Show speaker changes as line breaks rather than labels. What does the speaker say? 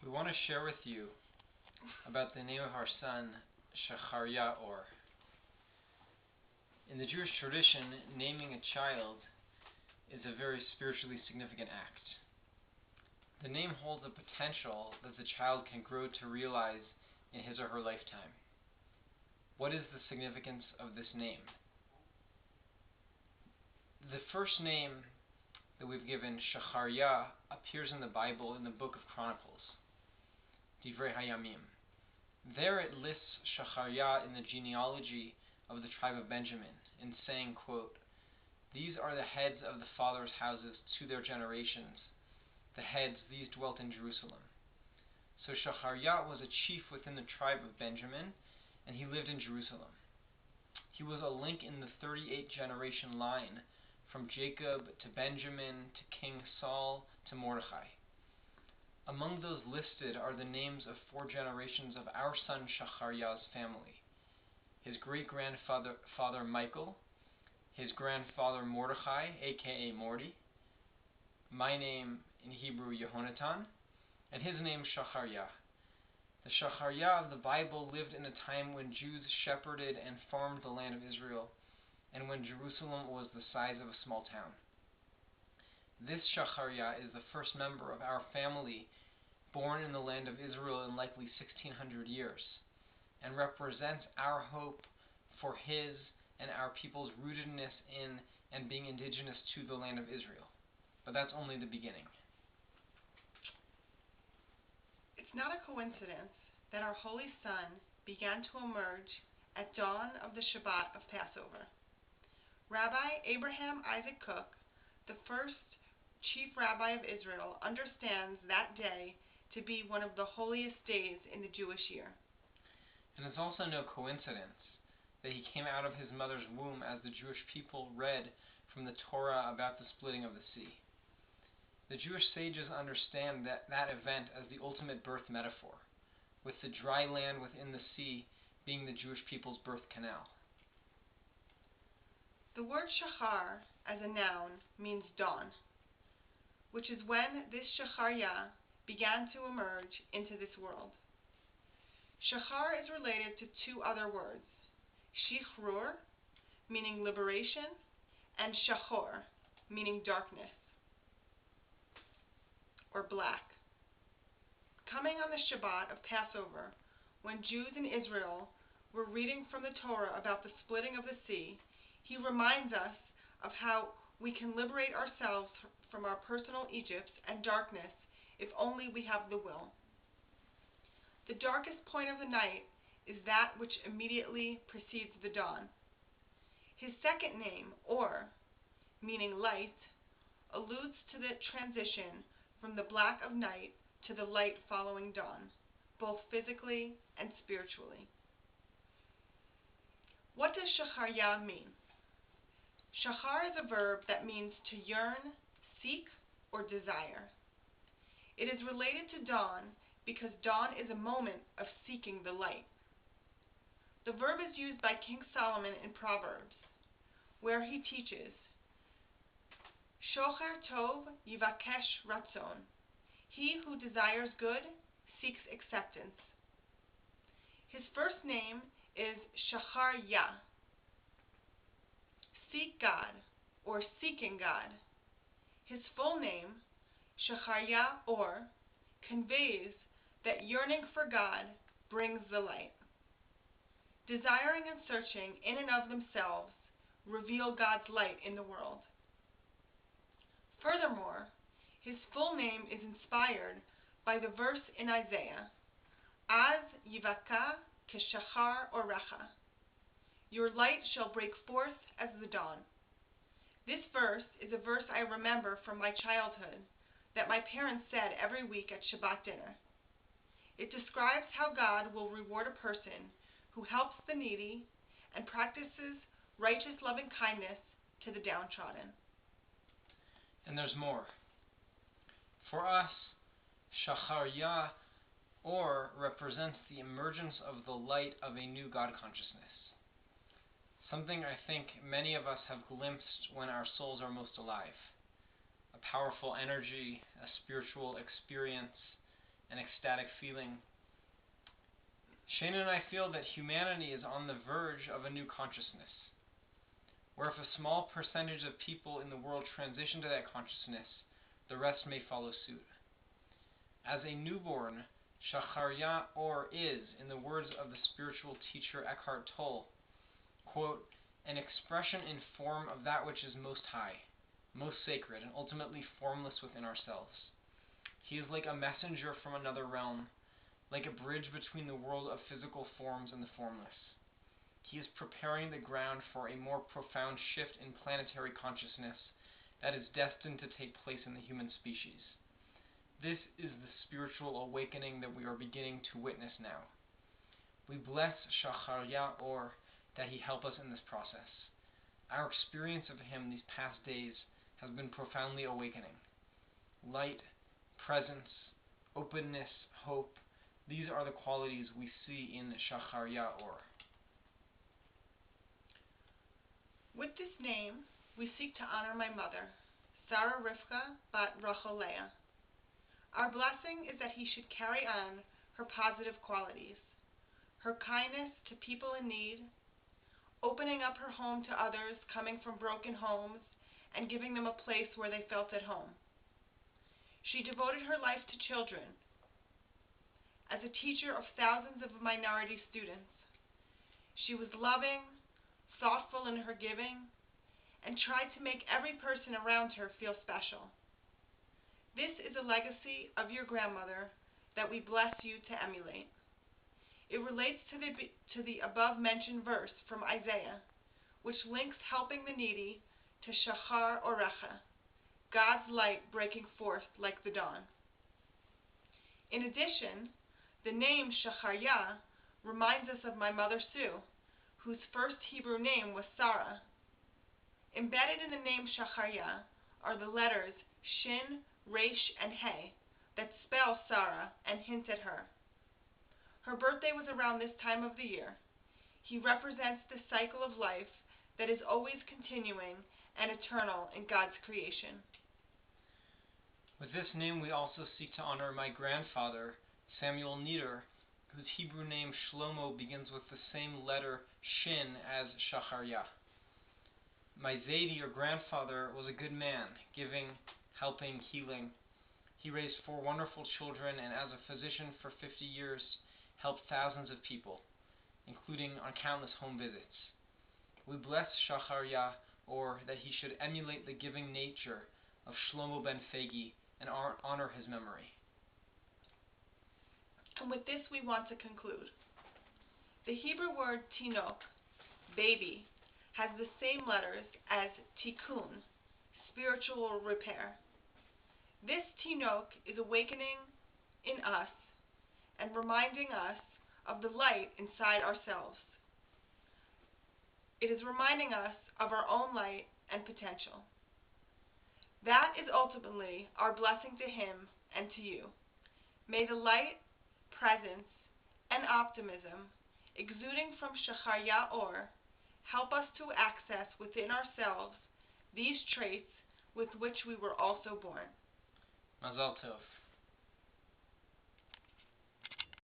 We want to share with you about the name of our son, Shachariah Or. In the Jewish tradition, naming a child is a very spiritually significant act. The name holds a potential that the child can grow to realize in his or her lifetime. What is the significance of this name? The first name that we've given, Shachariah, appears in the Bible in the book of Chronicles, Divrei Hayamim. There it lists Shachariah in the genealogy of the tribe of Benjamin, in saying, quote, "These are the heads of the fathers' houses to their generations. The heads, these dwelt in Jerusalem." So Shachariah was a chief within the tribe of Benjamin, and he lived in Jerusalem. He was a link in the 38 generation line from Jacob to Benjamin to King Saul to Mordechai. Among those listed are the names of 4 generations of our son Shachariah's family: his great-grandfather Michael, his grandfather Mordechai, aka Mordi, my name in Hebrew Yehonatan, and his name Shachariah. The Shachariah of the Bible lived in a time when Jews shepherded and farmed the land of Israel, and when Jerusalem was the size of a small town. This Shachariah is the first member of our family born in the land of Israel in likely 1600 years, and represents our hope for his and our people's rootedness in and being indigenous to the land of Israel. But that's only the beginning.
It's not a coincidence that our Holy Son began to emerge at dawn of the Shabbat of Passover. Rabbi Abraham Isaac Kook, the first chief rabbi of Israel, understands that day to be one of the holiest days in the Jewish year.
And it's also no coincidence that he came out of his mother's womb as the Jewish people read from the Torah about the splitting of the sea. The Jewish sages understand that event as the ultimate birth metaphor, with the dry land within the sea being the Jewish people's birth canal.
The word shachar as a noun means dawn, which is when this Shachariah began to emerge into this world. Shachar is related to 2 other words, shichrur, meaning liberation, and shachor, meaning darkness or black. Coming on the Shabbat of Passover, when Jews in Israel were reading from the Torah about the splitting of the sea, he reminds us of how we can liberate ourselves from our personal Egypt and darkness if only we have the will. The darkest point of the night is that which immediately precedes the dawn. His second name, Or, meaning light, alludes to the transition from the black of night to the light following dawn, both physically and spiritually. What does Shachariah mean? Shachar is a verb that means to yearn, seek, or desire. It is related to dawn because dawn is a moment of seeking the light. The verb is used by King Solomon in Proverbs, where he teaches, Shocher tov yivakesh ratzon. He who desires good seeks acceptance. His first name is Shachariah, seek God, or seeking God. His full name, Shachariah Or, conveys that yearning for God brings the light. Desiring and searching in and of themselves reveal God's light in the world. Furthermore, his full name is inspired by the verse in Isaiah, Az yivaka keshachar orecha. Your light shall break forth as the dawn. This verse is a verse I remember from my childhood that my parents said every week at Shabbat dinner. It describes how God will reward a person who helps the needy and practices righteous loving kindness to the downtrodden.
And there's more. For us, Shachariah Or represents the emergence of the light of a new God consciousness. Something I think many of us have glimpsed when our souls are most alive. A powerful energy, a spiritual experience, an ecstatic feeling. Shana and I feel that humanity is on the verge of a new consciousness, where if a small percentage of people in the world transition to that consciousness, the rest may follow suit. As a newborn, Shacharya Or is, in the words of the spiritual teacher Eckhart Tolle, quote, an expression in form of that which is most high, most sacred, and ultimately formless within ourselves. He is like a messenger from another realm, like a bridge between the world of physical forms and the formless. He is preparing the ground for a more profound shift in planetary consciousness that is destined to take place in the human species. This is the spiritual awakening that we are beginning to witness now. We bless Shacharya Or that he help us in this process. Our experience of him these past days has been profoundly awakening. Light, presence, openness, hope, these are the qualities we see in Shacharya Or.
With this name, we seek to honor my mother, Sarah Rivka bat Rachel Leah. Our blessing is that he should carry on her positive qualities, her kindness to people in need, opening up her home to others coming from broken homes and giving them a place where they felt at home. She devoted her life to children. As a teacher of thousands of minority students, she was loving, thoughtful in her giving, and tried to make every person around her feel special. This is a legacy of your grandmother that we bless you to emulate. It relates to the above-mentioned verse from Isaiah, which links helping the needy to Shachar Orecha, God's light breaking forth like the dawn. In addition, the name Shacharya reminds us of my mother Sue, whose first Hebrew name was Sarah. Embedded in the name Shacharya are the letters Shin, Resh, and He that spell Sarah and hint at her. Her birthday was around this time of the year. He represents the cycle of life that is always continuing and eternal in God's creation.
With this name, we also seek to honor my grandfather, Samuel Nieder, whose Hebrew name Shlomo begins with the same letter Shin as Shacharya. My Zaidi, or grandfather, was a good man, giving, helping, healing. He raised 4 wonderful children and as a physician for 50 years helped thousands of people, including on countless home visits. We bless Shacharya Or that he should emulate the giving nature of Shlomo ben Fegi and honor his memory.
And with this we want to conclude. The Hebrew word tinok, baby, has the same letters as tikkun, spiritual repair. This tinok is awakening in us and reminding us of the light inside ourselves. It is reminding us of our own light and potential. That is ultimately our blessing to him and to you. May the light, presence, and optimism exuding from Shacharya Or help us to access within ourselves these traits with which we were also born.
Mazal Tov.